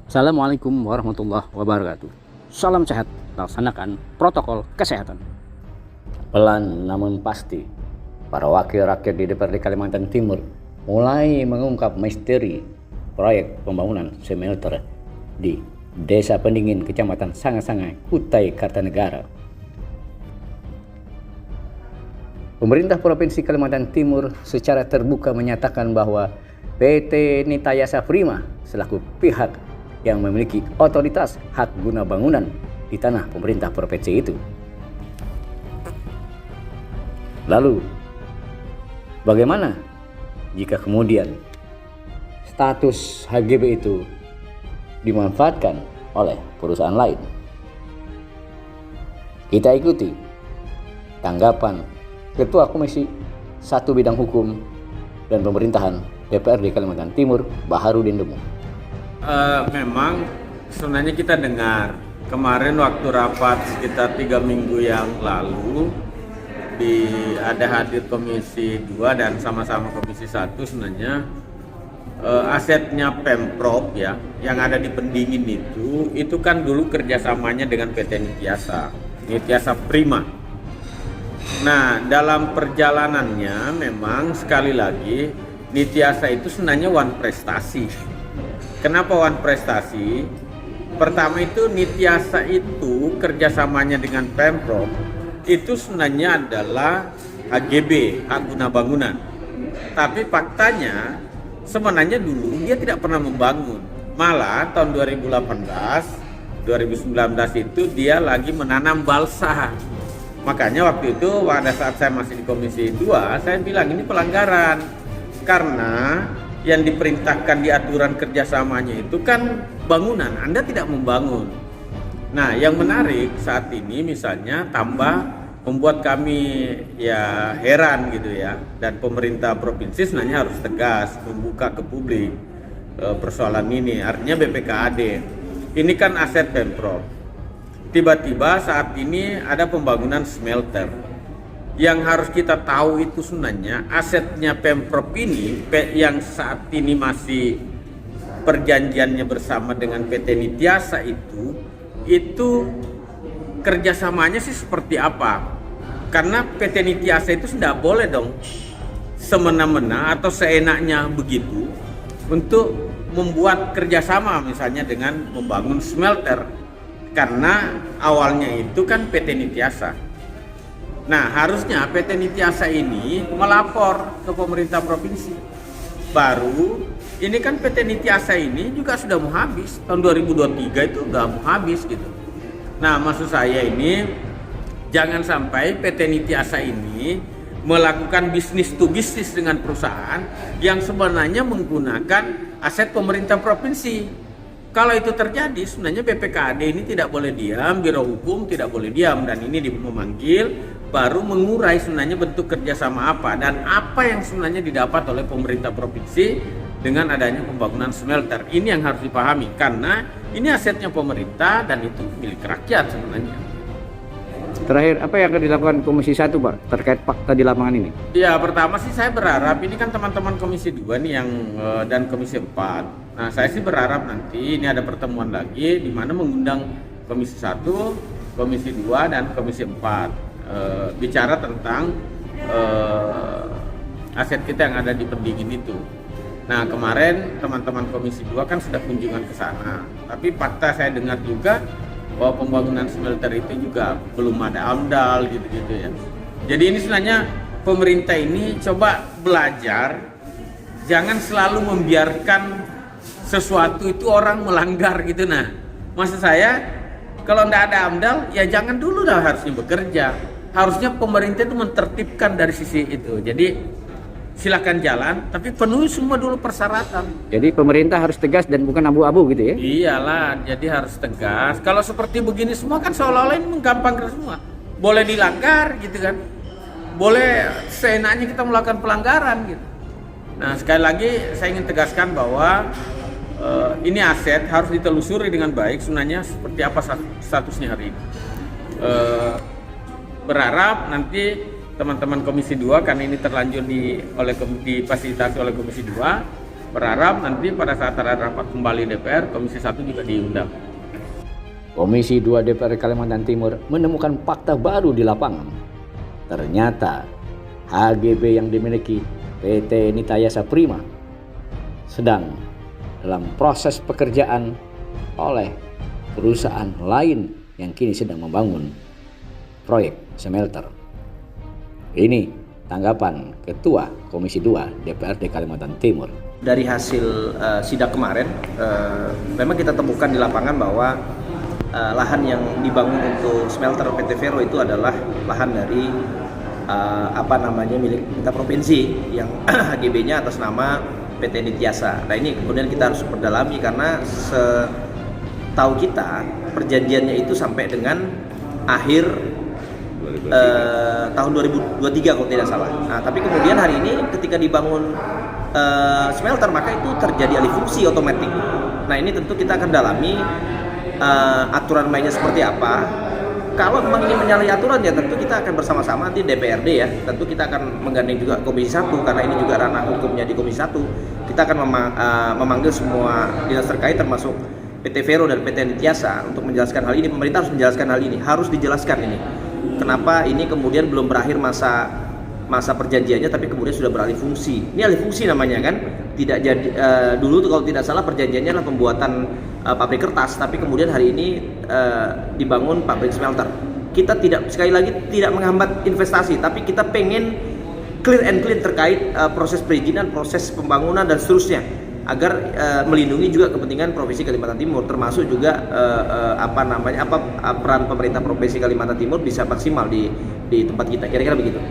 Assalamualaikum warahmatullahi wabarakatuh. Salam sehat, laksanakan protokol kesehatan. Pelan namun pasti, para wakil rakyat di DPRD Kalimantan Timur mulai mengungkap misteri proyek pembangunan smelter di Desa Pendingin, Kecamatan Sangai-Sangai, Kutai Kartanegara. Pemerintah Provinsi Kalimantan Timur secara terbuka menyatakan bahwa PT Nitayasa Prima selaku pihak yang memiliki otoritas hak guna bangunan di tanah pemerintah provinsi itu. Lalu, bagaimana jika kemudian status HGB itu dimanfaatkan oleh perusahaan lain? Kita ikuti tanggapan Ketua Komisi 1 Bidang Hukum dan Pemerintahan DPRD Kalimantan Timur, Baharudin Demu. Memang sebenarnya kita dengar kemarin waktu rapat sekitar 3 minggu yang lalu ada hadir Komisi 2 dan sama-sama Komisi 1 sebenarnya asetnya Pemprov ya yang ada di Pendingin itu kan dulu kerjasamanya dengan PT Nitayasa Prima. Nah, dalam perjalanannya memang sekali lagi Nitayasa itu sebenarnya one prestasi. Kenapa one prestasi? Pertama itu Nitayasa itu kerjasamanya dengan Pemprov itu sebenarnya adalah HGB, hak guna bangunan. Tapi faktanya sebenarnya dulu dia tidak pernah membangun. Malah tahun 2018, 2019 itu dia lagi menanam balsa. Makanya waktu itu pada saat saya masih di Komisi 2, saya bilang ini pelanggaran. Karena yang diperintahkan di aturan kerjasamanya itu kan bangunan, Anda tidak membangun. Nah, yang menarik saat ini misalnya tambah membuat kami ya heran gitu ya, dan pemerintah provinsi sebenarnya harus tegas membuka ke publik persoalan ini. Artinya BPKAD ini kan aset Pemprov. Tiba-tiba saat ini ada pembangunan smelter. Yang harus kita tahu itu sebenarnya asetnya Pemprov ini yang saat ini masih perjanjiannya bersama dengan PT Nitayasa itu kerjasamanya sih seperti apa? Karena PT Nitayasa itu tidak boleh dong semena-mena atau seenaknya begitu untuk membuat kerjasama misalnya dengan membangun smelter, karena awalnya itu kan PT Nitayasa. Nah, harusnya PT Nitayasa ini melapor ke pemerintah provinsi. Baru, ini kan PT Nitayasa ini juga sudah mau habis. Tahun 2023 itu udah mau habis gitu. Nah, maksud saya ini, jangan sampai PT Nitayasa ini melakukan bisnis to bisnis dengan perusahaan yang sebenarnya menggunakan aset pemerintah provinsi. Kalau itu terjadi, sebenarnya BPKAD ini tidak boleh diam, Biro Hukum tidak boleh diam, dan ini memanggil baru mengurai sebenarnya bentuk kerjasama apa dan apa yang sebenarnya didapat oleh pemerintah provinsi dengan adanya pembangunan smelter. Ini yang harus dipahami karena ini asetnya pemerintah dan itu milik rakyat sebenarnya. Terakhir, apa yang akan dilakukan Komisi 1, Pak, terkait fakta di lapangan ini? Ya, pertama sih saya berharap ini kan teman-teman Komisi 2 nih yang dan Komisi 4. Nah, saya sih berharap nanti ini ada pertemuan lagi di mana mengundang Komisi 1, Komisi 2 dan Komisi 4 bicara tentang aset kita yang ada di Pendingin itu. Nah, kemarin teman-teman Komisi 2 kan sudah kunjungan ke sana. Tapi fakta saya dengar juga bahwa pembangunan smelter itu juga belum ada AMDAL gitu-gitu ya. Jadi ini sebenarnya pemerintah ini coba belajar, jangan selalu membiarkan sesuatu itu orang melanggar gitu. Nah, maksud saya kalau tidak ada AMDAL ya jangan dulu dah harusnya bekerja. Harusnya pemerintah itu mentertibkan dari sisi itu. Jadi silakan jalan, tapi penuhi semua dulu persyaratan. Jadi pemerintah harus tegas dan bukan abu-abu gitu ya? Iyalah, jadi harus tegas. Kalau seperti begini semua kan seolah-olah ini menggampangkan semua. Boleh dilanggar gitu kan. Boleh seenaknya kita melakukan pelanggaran gitu. Nah, sekali lagi saya ingin tegaskan bahwa ini aset harus ditelusuri dengan baik sebenarnya seperti apa statusnya hari ini. Berharap nanti teman-teman Komisi 2 karena ini terlanjur difasilitasi oleh Komisi 2 Berharap nanti pada saat ada rapat kembali DPR, Komisi 1 juga diundang. Komisi 2 DPR Kalimantan Timur menemukan fakta baru di lapangan. Ternyata HGB yang dimiliki PT Nitayasa Prima sedang dalam proses pekerjaan oleh perusahaan lain yang kini sedang membangun proyek smelter. Ini tanggapan Ketua Komisi 2 DPRD Kalimantan Timur. Dari hasil sidak kemarin, memang kita temukan di lapangan bahwa lahan yang dibangun untuk smelter PT Vero itu adalah lahan dari milik pemerintah provinsi yang HGB-nya atas nama PT Nitayasa. Nah ini kemudian kita harus perdalami karena setahu kita perjanjiannya itu sampai dengan akhir tahun 2023 kalau tidak salah. Nah tapi kemudian hari ini ketika dibangun smelter maka itu terjadi alih fungsi otomatis. Nah ini tentu kita akan dalami aturan mainnya seperti apa. Kalau memang ini menyalahi aturan ya tentu kita akan bersama-sama nanti DPRD ya. Tentu kita akan menggandeng juga Komisi 1 karena ini juga ranah hukumnya di Komisi 1. Kita akan memanggil semua dinas terkait termasuk PT Vero dan PT Nitayasa untuk menjelaskan hal ini. Pemerintah harus menjelaskan hal ini, harus dijelaskan ini. Kenapa ini kemudian belum berakhir masa perjanjiannya tapi kemudian sudah beralih fungsi. Ini alih fungsi namanya kan. Tidak jadi dulu tuh kalau tidak salah perjanjiannya adalah pembuatan pabrik kertas, tapi kemudian hari ini dibangun pabrik smelter. Kita sekali lagi tidak menghambat investasi, tapi kita pengen clear and clean terkait proses perizinan, proses pembangunan dan seterusnya agar melindungi juga kepentingan Provinsi Kalimantan Timur, termasuk juga peran pemerintah Provinsi Kalimantan Timur bisa maksimal di tempat kita. Kira-kira begitu.